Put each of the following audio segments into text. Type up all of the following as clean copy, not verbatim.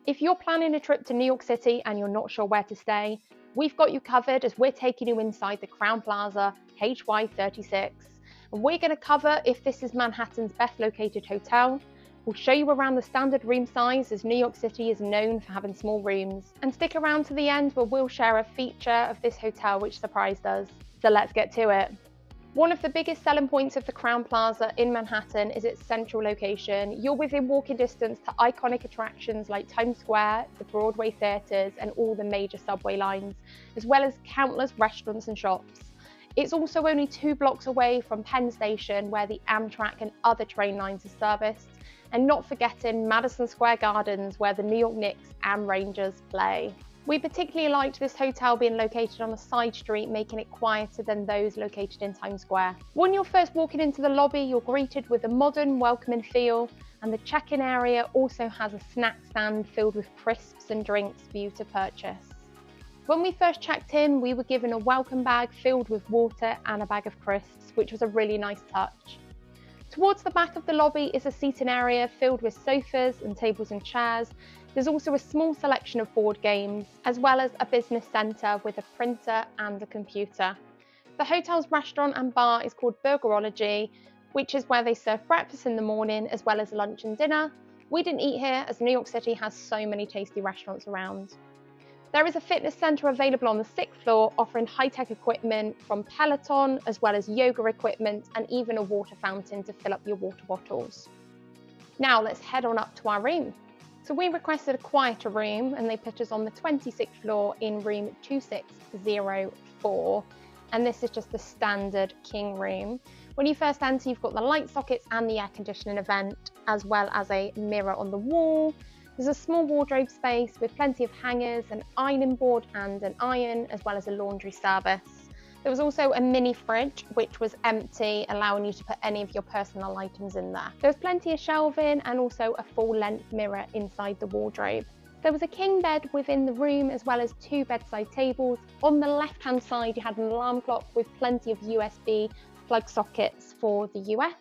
If you're planning a trip to New York City and you're not sure where to stay, we've got you covered as we're taking you inside the Crowne Plaza HY36. And we're going to cover if this is Manhattan's best located hotel. We'll show you around the standard room size, as New York City is known for having small rooms. And stick around to the end where we'll share a feature of this hotel which surprised us. So let's get to it. One of the biggest selling points of the Crowne Plaza in Manhattan is its central location. You're within walking distance to iconic attractions like Times Square, the Broadway theatres and all the major subway lines, as well as countless restaurants and shops. It's also only 2 blocks away from Penn Station, where the Amtrak and other train lines are serviced, and not forgetting Madison Square Gardens, where the New York Knicks and Rangers play. We particularly liked this hotel being located on a side street, making it quieter than those located in Times Square. When you're first walking into the lobby, you're greeted with a modern, welcoming feel, and the check-in area also has a snack stand filled with crisps and drinks for you to purchase. When we first checked in, we were given a welcome bag filled with water and a bag of crisps, which was a really nice touch. Towards the back of the lobby is a seating area filled with sofas and tables and chairs. There's also a small selection of board games, as well as a business centre with a printer and a computer. The hotel's restaurant and bar is called Burgerology, which is where they serve breakfast in the morning as well as lunch and dinner. We didn't eat here as New York City has so many tasty restaurants around. There is a fitness centre available on the 6th floor, offering high-tech equipment from Peloton, as well as yoga equipment and even a water fountain to fill up your water bottles. Now let's head on up to our room. So we requested a quieter room and they put us on the 26th floor in room 2604. And this is just the standard king room. When you first enter, you've got the light sockets and the air conditioning vent, as well as a mirror on the wall. There's a small wardrobe space with plenty of hangers, an ironing board and an iron, as well as a laundry service. There was also a mini fridge, which was empty, allowing you to put any of your personal items in there. There was plenty of shelving and also a full-length mirror inside the wardrobe. There was a king bed within the room, as well as 2 bedside tables. On the left-hand side, you had an alarm clock with plenty of USB plug sockets for the US.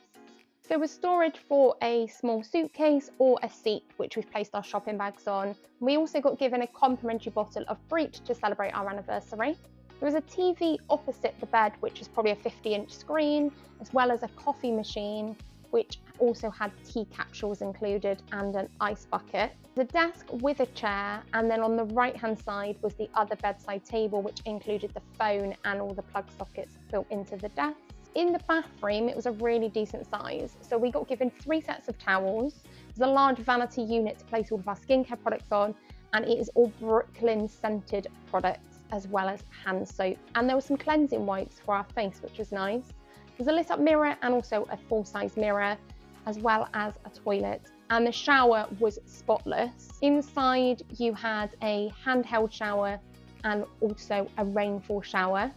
There was storage for a small suitcase or a seat, which we've placed our shopping bags on. We also got given a complimentary bottle of Breach to celebrate our anniversary. There was a TV opposite the bed, which is probably a 50-inch screen, as well as a coffee machine, which also had tea capsules included and an ice bucket. The desk with a chair, and then on the right-hand side was the other bedside table, which included the phone and all the plug sockets built into the desk. In the bathroom, it was a really decent size, so we got given 3 sets of towels. There's a large vanity unit to place all of our skincare products on, and it is all Brooklyn scented products, as well as hand soap. And there were some cleansing wipes for our face, which was nice. There's a lit up mirror and also a full-size mirror, as well as a toilet. And the shower was spotless. Inside, you had a handheld shower and also a rainfall shower.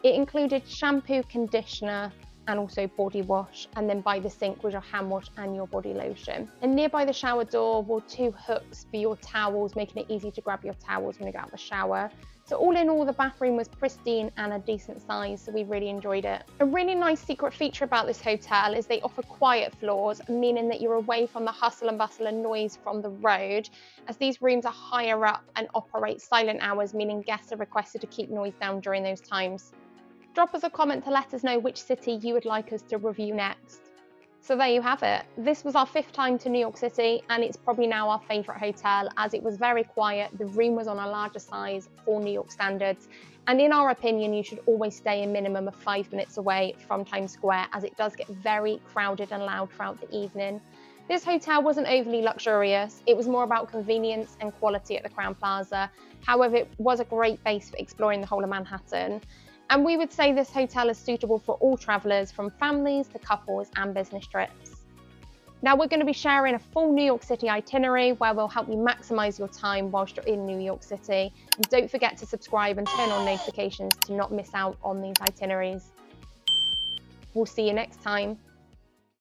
It included shampoo, conditioner, and also body wash, and then by the sink was your hand wash and your body lotion. And nearby the shower door were 2 hooks for your towels, making it easy to grab your towels when you get out of the shower. So all in all, the bathroom was pristine and a decent size, so we really enjoyed it. A really nice secret feature about this hotel is they offer quiet floors, meaning that you're away from the hustle and bustle and noise from the road, as these rooms are higher up and operate silent hours, meaning guests are requested to keep noise down during those times. Drop us a comment to let us know which city you would like us to review next. So there you have it. This was our 5th time to New York City, and it's probably now our favourite hotel, as it was very quiet, the room was on a larger size for New York standards, and in our opinion, you should always stay a minimum of 5 minutes away from Times Square, as it does get very crowded and loud throughout the evening. This hotel wasn't overly luxurious, it was more about convenience and quality at the Crowne Plaza. However, it was a great base for exploring the whole of Manhattan. And we would say this hotel is suitable for all travellers, from families to couples and business trips. Now we're going to be sharing a full New York City itinerary where we'll help you maximise your time whilst you're in New York City. And don't forget to subscribe and turn on notifications to not miss out on these itineraries. We'll see you next time.